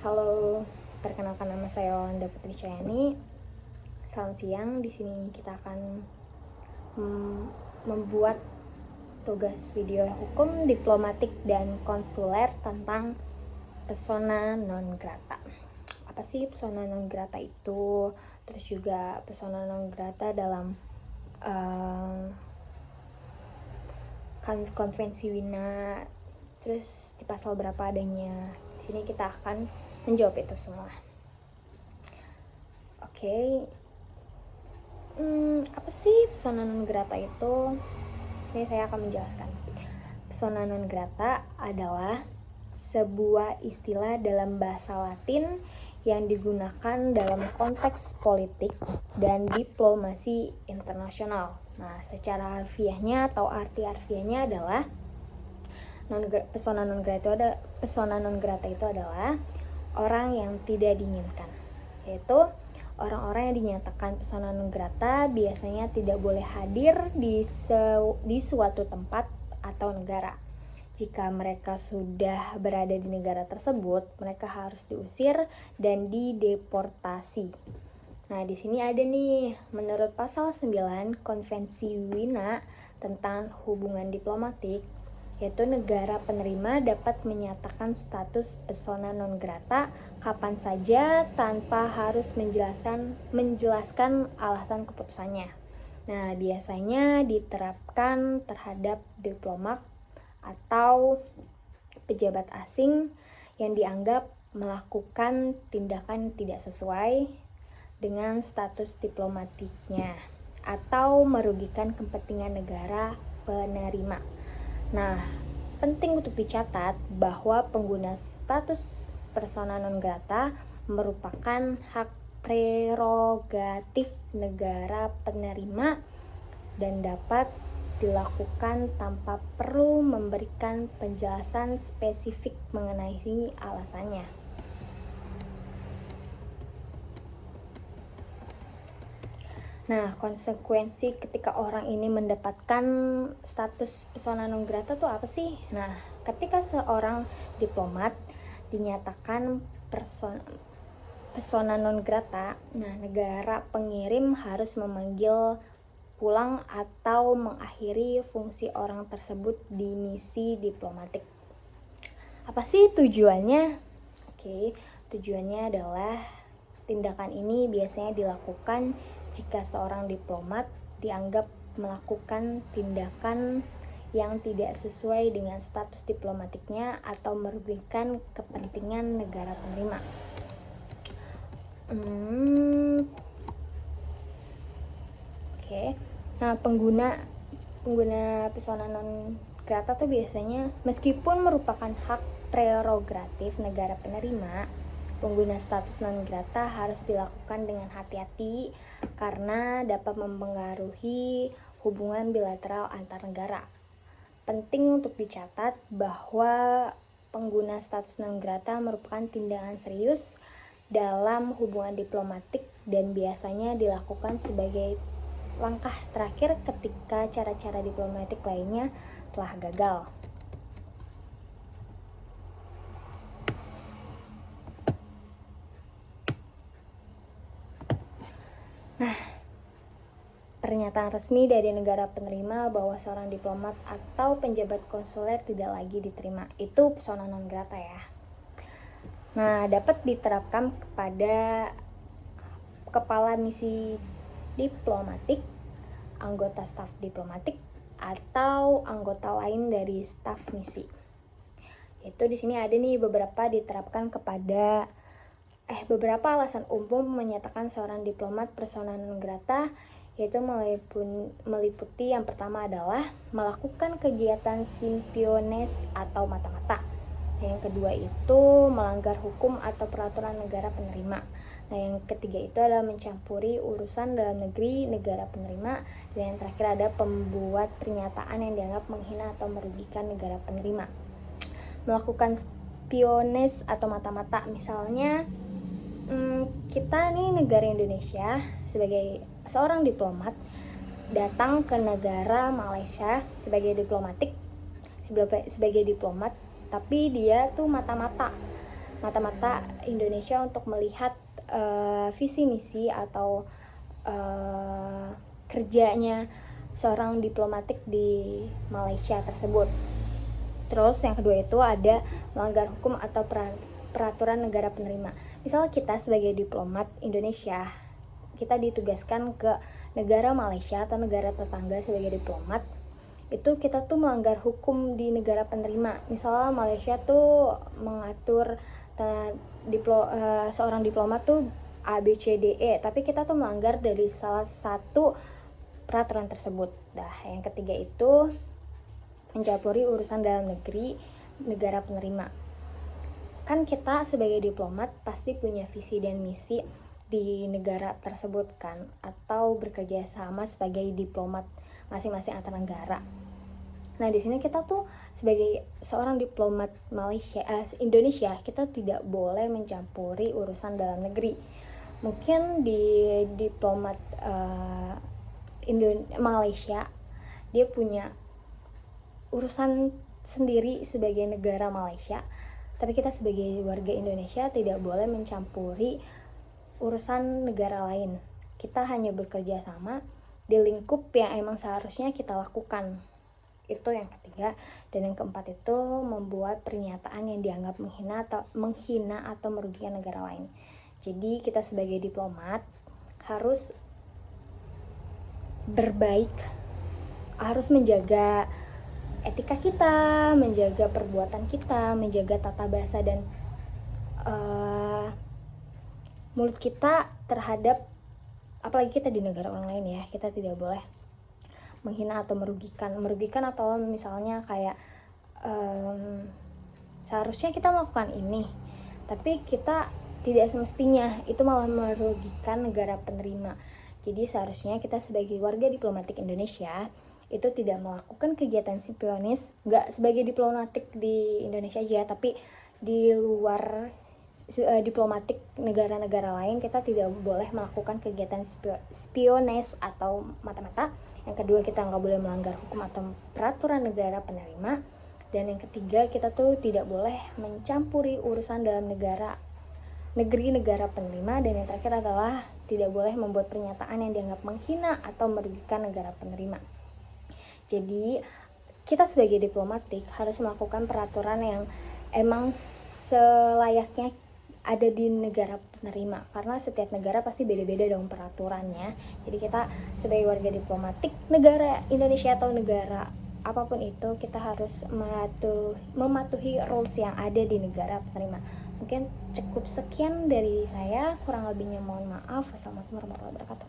Halo, perkenalkan nama saya Yolanda Putri Cahyani. Selamat siang. Di sini kita akan membuat tugas video hukum diplomatik dan konsuler tentang persona non grata. Apa sih persona non grata itu? Terus juga persona non grata dalam konvensi Wina. Terus di pasal berapa adanya? Di sini kita akan menjawab itu semua. Oke. Apa sih persona non grata itu? Sini saya akan menjelaskan. Persona non grata adalah sebuah istilah dalam bahasa Latin yang digunakan dalam konteks politik dan diplomasi internasional. Nah, secara harfiahnya atau arti harfiahnya adalah persona non grata itu adalah orang yang tidak diinginkan, yaitu orang-orang yang dinyatakan persona non grata biasanya tidak boleh hadir di suatu tempat atau negara. Jika mereka sudah berada di negara tersebut, mereka harus diusir dan dideportasi. Nah, di sini ada nih, menurut pasal 9 Konvensi Wina tentang hubungan diplomatik, yaitu negara penerima dapat menyatakan status persona non grata kapan saja tanpa harus menjelaskan alasan keputusannya. Nah, biasanya diterapkan terhadap diplomat atau pejabat asing yang dianggap melakukan tindakan tidak sesuai dengan status diplomatiknya atau merugikan kepentingan negara penerima. Nah, penting untuk dicatat bahwa pengguna status persona non grata merupakan hak prerogatif negara penerima dan dapat dilakukan tanpa perlu memberikan penjelasan spesifik mengenai alasannya. Nah, konsekuensi ketika orang ini mendapatkan status persona non grata tuh apa sih? Nah, ketika seorang diplomat dinyatakan persona non grata, nah negara pengirim harus memanggil pulang atau mengakhiri fungsi orang tersebut di misi diplomatik. Apa sih tujuannya? Oke, tujuannya adalah tindakan ini biasanya dilakukan jika seorang diplomat dianggap melakukan tindakan yang tidak sesuai dengan status diplomatiknya atau merugikan kepentingan negara penerima. Oke. Nah, pengguna persona non grata tuh biasanya meskipun merupakan hak prerogatif negara penerima, pengguna status non grata harus dilakukan dengan hati-hati karena dapat mempengaruhi hubungan bilateral antar negara. Penting untuk dicatat bahwa pengguna status non grata merupakan tindakan serius dalam hubungan diplomatik dan biasanya dilakukan sebagai langkah terakhir ketika cara-cara diplomatik lainnya telah gagal. Nah, pernyataan resmi dari negara penerima bahwa seorang diplomat atau penjabat konsuler tidak lagi diterima, itu persona non grata ya. Nah, dapat diterapkan kepada kepala misi diplomatik, anggota staf diplomatik, atau anggota lain dari staf misi. Itu di sini ada nih beberapa diterapkan kepada beberapa alasan umum menyatakan seorang diplomat persona non grata, yaitu meliputi yang pertama adalah melakukan kegiatan simbiones atau mata-mata. Yang kedua itu melanggar hukum atau peraturan negara penerima. Nah, yang ketiga itu adalah mencampuri urusan dalam negeri negara penerima. Dan yang terakhir ada pembuat pernyataan yang dianggap menghina atau merugikan negara penerima. Melakukan spiones atau mata-mata, misalnya kita nih negara Indonesia sebagai seorang diplomat datang ke negara Malaysia sebagai diplomat, tapi dia tuh mata-mata mata-mata Indonesia untuk melihat visi misi atau kerjanya seorang diplomatik di Malaysia tersebut. Terus yang kedua itu ada melanggar hukum atau peraturan negara penerima. Misalnya kita sebagai diplomat Indonesia, kita ditugaskan ke negara Malaysia atau negara tetangga sebagai diplomat, itu kita tuh melanggar hukum di negara penerima. Misalnya Malaysia tuh mengatur seorang diplomat tuh A, B, C, D, E, tapi kita tuh melanggar dari salah satu peraturan tersebut. Nah, yang ketiga itu mencampuri urusan dalam negeri negara penerima. Kan kita sebagai diplomat pasti punya visi dan misi di negara tersebut kan, atau bekerja sama sebagai diplomat masing-masing antar negara. Nah, di sini kita tuh sebagai seorang diplomat Indonesia, kita tidak boleh mencampuri urusan dalam negeri. Mungkin di diplomat Malaysia dia punya urusan sendiri sebagai negara Malaysia, tapi kita sebagai warga Indonesia tidak boleh mencampuri urusan negara lain. Kita hanya bekerja sama di lingkup yang emang seharusnya kita lakukan. Itu yang ketiga. Dan yang keempat itu membuat pernyataan yang dianggap menghina atau merugikan negara lain. Jadi kita sebagai diplomat harus berbaik, harus menjaga etika kita, menjaga perbuatan kita, menjaga tata bahasa dan mulut kita terhadap, apalagi kita di negara orang lain ya, kita tidak boleh menghina atau merugikan atau misalnya kayak seharusnya kita melakukan ini, tapi kita tidak semestinya, itu malah merugikan negara penerima. Jadi seharusnya kita sebagai warga diplomatik Indonesia itu tidak melakukan kegiatan spionis, nggak sebagai diplomatik di Indonesia aja, tapi di luar diplomatik negara-negara lain kita tidak boleh melakukan kegiatan spionis atau mata-mata. Yang kedua, kita nggak boleh melanggar hukum atau peraturan negara penerima. Dan yang ketiga, kita tuh tidak boleh mencampuri urusan dalam negeri negara penerima. Dan yang terakhir adalah tidak boleh membuat pernyataan yang dianggap menghina atau merugikan negara penerima. Jadi kita sebagai diplomatik harus melakukan peraturan yang emang selayaknya ada di negara penerima, karena setiap negara pasti beda-beda dong peraturannya. Jadi kita sebagai warga diplomatik negara Indonesia atau negara apapun itu, kita harus mematuhi rules yang ada di negara penerima. Mungkin cukup sekian dari saya, kurang lebihnya mohon maaf. Wassalamualaikum warahmatullahi wabarakatuh.